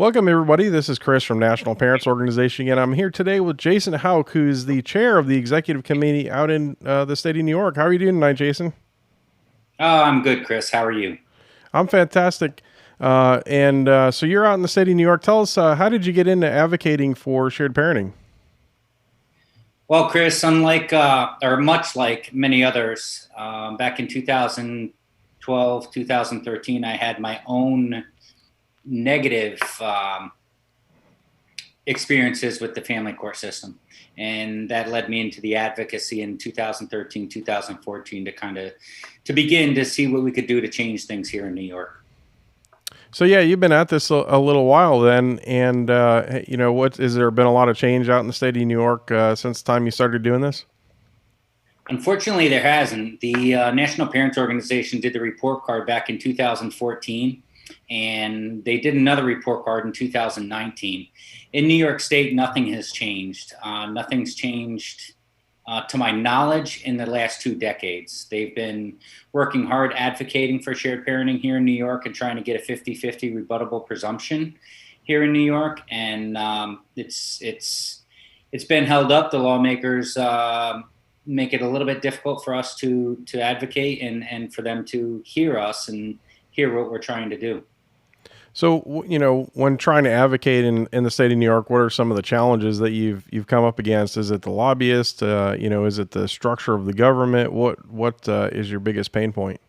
Welcome, everybody. This is Chris from National Parents Organization, and I'm here today with Jason Houck, who's the chair of the executive committee out in the state of New York. How are you doing tonight, Jason? Oh, I'm good, Chris. How are you? I'm fantastic. So you're out in the state of New York. Tell us, how did you get into advocating for shared parenting? Well, Chris, or much like many others, back in 2012, 2013, I had my own negative experiences with the family court system. And that led me into the advocacy in 2013, 2014 to begin to see what we could do to change things here in New York. So yeah, you've been at this a little while then, and what is there been a lot of change out in the state of New York since the time you started doing this? Unfortunately, there hasn't. The National Parents Organization did the report card back in 2014, and they did another report card in 2019. In New York State, nothing has changed. Nothing's changed, to my knowledge, in the last 2 decades. They've been working hard advocating for shared parenting here in New York and trying to get a 50-50 rebuttable presumption here in New York, and it's been held up. The lawmakers make it a little bit difficult for us to advocate and for them to hear us and hear what we're trying to do. So, when trying to advocate in the state of New York, what are some of the challenges that you've come up against? Is it the lobbyist? Is it the structure of the government? What is your biggest pain point?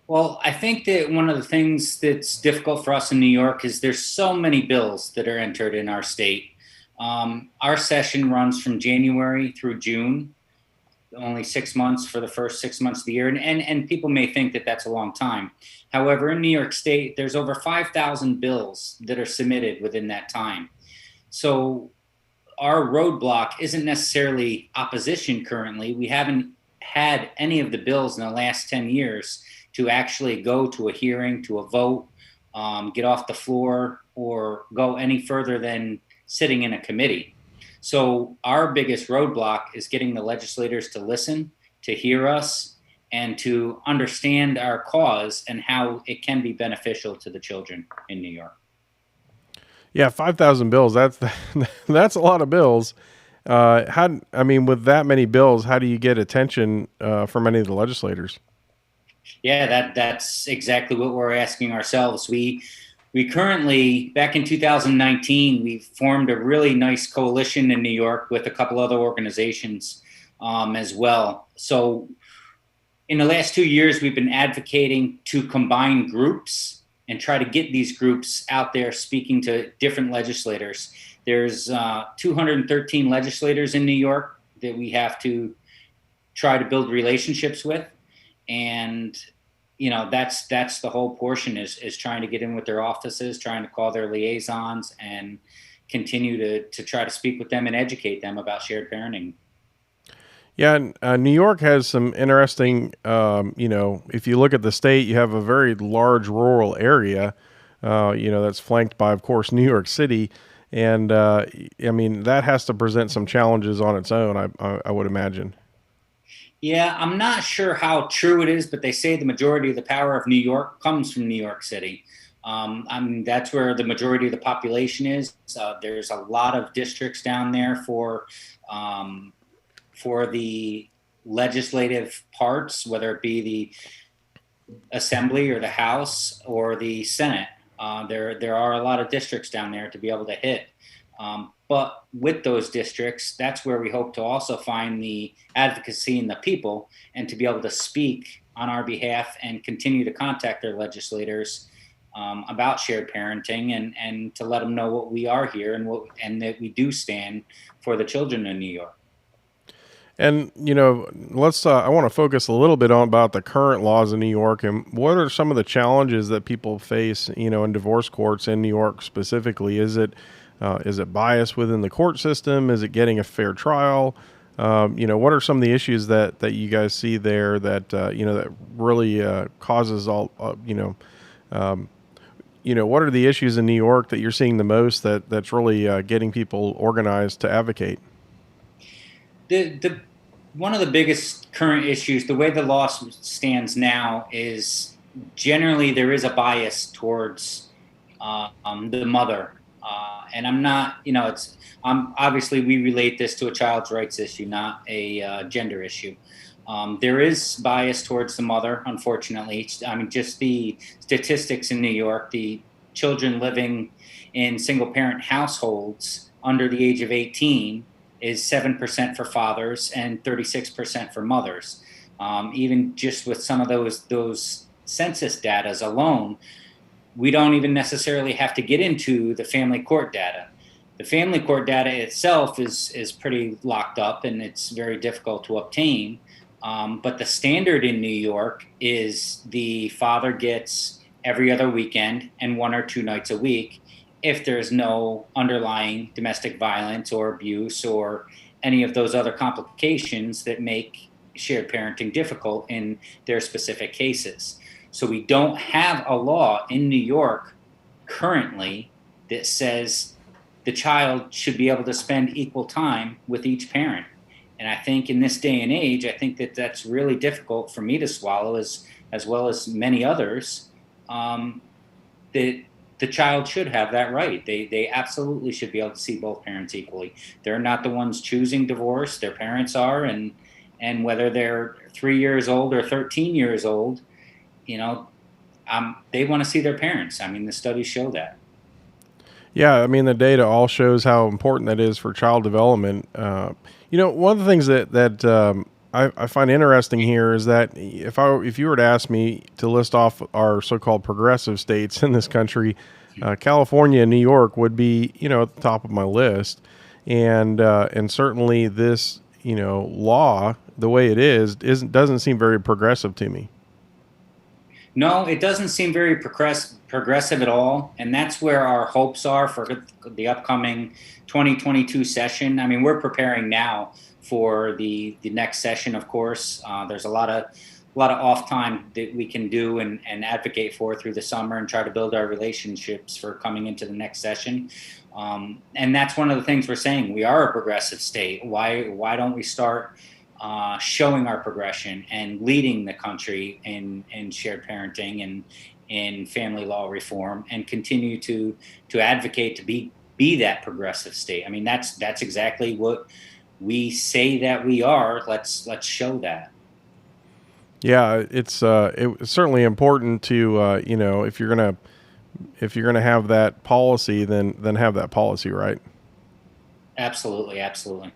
Well, I think that one of the things that's difficult for us in New York is there's so many bills that are entered in our state. Our session runs from January through June, only 6 months for the first 6 months of the year. And people may think that that's a long time. However, in New York State, there's over 5,000 bills that are submitted within that time. So our roadblock isn't necessarily opposition currently. We haven't had any of the bills in the last 10 years to actually go to a hearing, to a vote, get off the floor, or go any further than sitting in a committee. So our biggest roadblock is getting the legislators to listen, to hear us, and to understand our cause and how it can be beneficial to the children in New York. Yeah, 5,000 bills. That's that's a lot of bills. With that many bills, how do you get attention from any of the legislators? Yeah, that's exactly what we're asking ourselves. We currently, back in 2019, we formed a really nice coalition in New York with a couple other organizations as well. So in the last 2 years, we've been advocating to combine groups and try to get these groups out there speaking to different legislators. There's 213 legislators in New York that we have to try to build relationships with, and that's the whole portion is trying to get in with their offices, trying to call their liaisons, and continue to try to speak with them and educate them about shared parenting. Yeah, New York has some interesting. If you look at the state, you have a very large rural area. That's flanked by, of course, New York City, and that has to present some challenges on its own. I would imagine. Yeah, I'm not sure how true it is, but they say the majority of the power of New York comes from New York City. That's where the majority of the population is. There's a lot of districts down there for the legislative parts, whether it be the assembly or the House or the Senate. There are a lot of districts down there to be able to hit. But with those districts, that's where we hope to also find the advocacy in the people and to be able to speak on our behalf and continue to contact their legislators about shared parenting and to let them know what we are here and that we do stand for the children in New York. And let's. I want to focus a little bit on about the current laws in New York and what are some of the challenges that people face, in divorce courts in New York specifically. Is it bias within the court system? Is it getting a fair trial? What are some of the issues that you guys see there that really causes all what are the issues in New York that you're seeing the most that's really getting people organized to advocate? The one of the biggest current issues, the way the law stands now, is generally there is a bias towards the mother. And I'm not, it's, obviously we relate this to a child's rights issue, not a gender issue. There is bias towards the mother, unfortunately. I mean, just the statistics in New York, the children living in single parent households under the age of 18 is 7% for fathers and 36% for mothers. Even just with some of those census data alone, we don't even necessarily have to get into the family court data. The family court data itself is pretty locked up and it's very difficult to obtain. But the standard in New York is the father gets every other weekend and 1 or 2 nights a week if there's no underlying domestic violence or abuse or any of those other complications that make shared parenting difficult in their specific cases. So we don't have a law in New York currently that says the child should be able to spend equal time with each parent. And I think in this day and age, I think that that's really difficult for me to swallow, as well as many others. That the child should have that right. They absolutely should be able to see both parents equally. They're not the ones choosing divorce; their parents are, and whether they're 3 years old or 13 years old, you know, they want to see their parents. I mean, the studies show that. Yeah, I mean the data all shows how important that is for child development. One of the things that I find interesting here is that if you were to ask me to list off our so-called progressive states in this country, California and New York would be at the top of my list, and certainly this law the way it is isn't doesn't seem very progressive to me. No, it doesn't seem very progressive at all. And that's where our hopes are for the upcoming 2022 session. I mean, we're preparing now for the next session, of course. There's a lot of off time that we can do and advocate for through the summer and try to build our relationships for coming into the next session. And that's one of the things we're saying. We are a progressive state. Why don't we start showing our progression and leading the country in shared parenting and in family law reform, and continue to advocate to be that progressive state. I mean, that's exactly what we say that we are. Let's show that. Yeah, it's certainly important to if you're gonna have that policy, then have that policy, right? Absolutely, absolutely.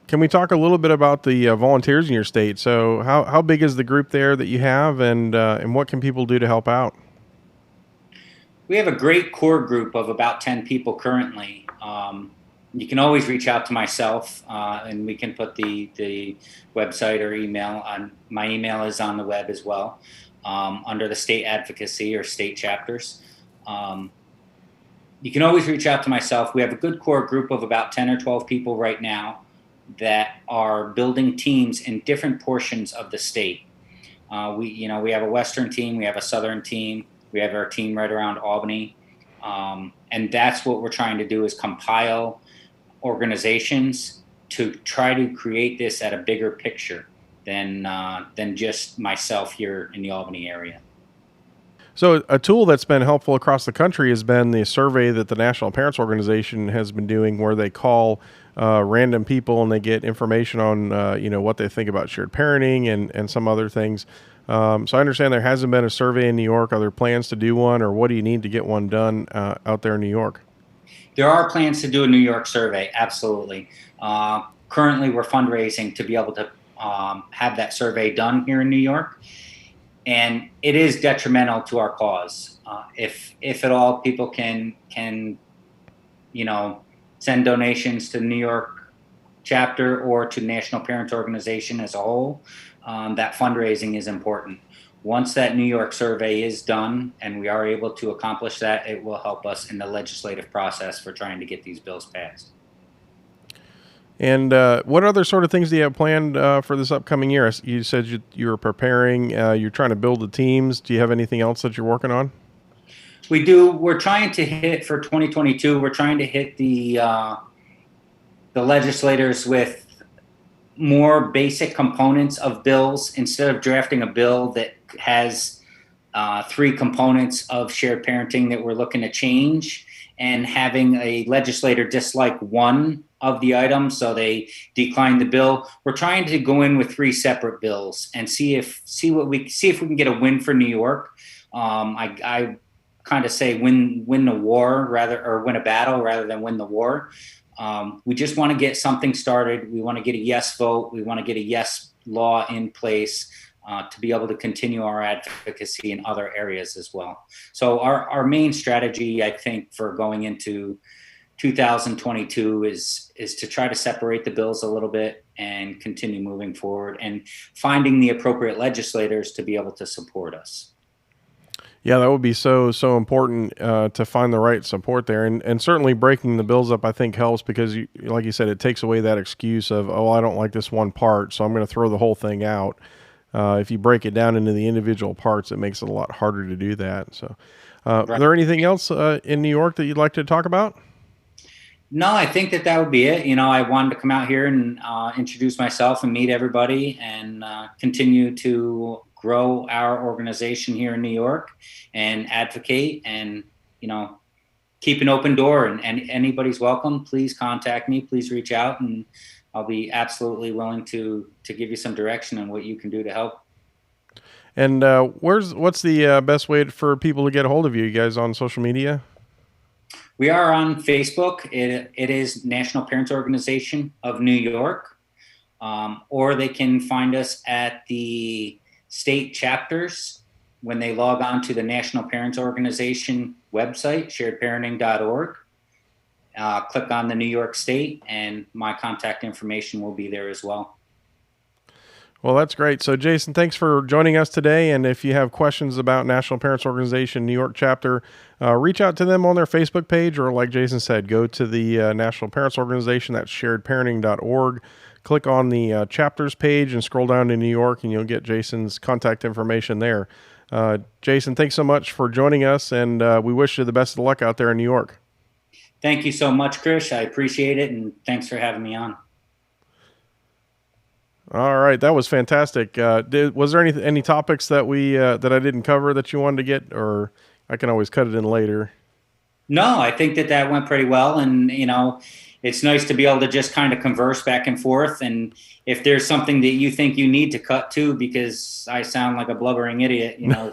Can we talk a little bit about the volunteers in your state? So how big is the group there that you have, and what can people do to help out? We have a great core group of about 10 people currently. You can always reach out to myself, and we can put the website or email on. My email is on the web as well, under the state advocacy or state chapters. Um, you can always reach out to myself. We have a good core group of about 10 or 12 people right now that are building teams in different portions of the state. We have a Western team, we have a Southern team, we have our team right around Albany, and that's what we're trying to do is compile organizations to try to create this at a bigger picture than just myself here in the Albany area. So a tool that's been helpful across the country has been the survey that the National Parents Organization has been doing, where they call random people and they get information on what they think about shared parenting and some other things. So I understand there hasn't been a survey in New York. Are there plans to do one, or what do you need to get one done out there in New York? There are plans to do a New York survey, absolutely. Currently, we're fundraising to be able to have that survey done here in New York, and it is detrimental to our cause. If at all, people can send donations to the New York chapter or to National Parents Organization as a whole. That fundraising is important. Once that New York survey is done and we are able to accomplish that, it will help us in the legislative process for trying to get these bills passed. And what other sort of things do you have planned for this upcoming year? You said you were preparing, you're trying to build the teams. Do you have anything else that you're working on? We do. We're trying to hit for 2022. We're trying to hit the legislators with more basic components of bills instead of drafting a bill that has three components of shared parenting that we're looking to change, and having a legislator dislike one of the items, so they decline the bill. We're trying to go in with three separate bills and see if we can get a win for New York. I kind of say win the war rather, or win a battle rather than win the war. We just want to get something started. We want to get a yes vote. We want to get a yes law in place to be able to continue our advocacy in other areas as well. So our main strategy, I think, for going into 2022 is to try to separate the bills a little bit and continue moving forward and finding the appropriate legislators to be able to support us. Yeah, that would be so important to find the right support there, and certainly breaking the bills up, I think, helps because, like you said, it takes away that excuse of, oh, I don't like this one part, so I'm going to throw the whole thing out. If you break it down into the individual parts, it makes it a lot harder to do that. So, Right. Are there anything else in New York that you'd like to talk about? No, I think that would be it. I wanted to come out here and introduce myself and meet everybody and continue to grow our organization here in New York and advocate and, keep an open door, and anybody's welcome. Please contact me. Please reach out, and I'll be absolutely willing to give you some direction on what you can do to help. And what's the best way for people to get a hold of you? You guys on social media? We are on Facebook. It is National Parents Organization of New York, or they can find us at the state chapters when they log on to the National Parents Organization website, sharedparenting.org. Click on the New York State, and my contact information will be there as well. Well, that's great. So, Jason, thanks for joining us today. And if you have questions about National Parents Organization New York chapter, reach out to them on their Facebook page, or like Jason said, go to the National Parents Organization. That's sharedparenting.org. Click on the chapters page and scroll down to New York, and you'll get Jason's contact information there. Jason, thanks so much for joining us, and we wish you the best of luck out there in New York. Thank you so much, Chris. I appreciate it, and thanks for having me on. All right, that was fantastic. Was there any topics that that I didn't cover that you wanted to get, or I can always cut it in later? No, I think that went pretty well, and it's nice to be able to just kind of converse back and forth. And if there's something that you think you need to cut to because I sound like a blubbering idiot, No,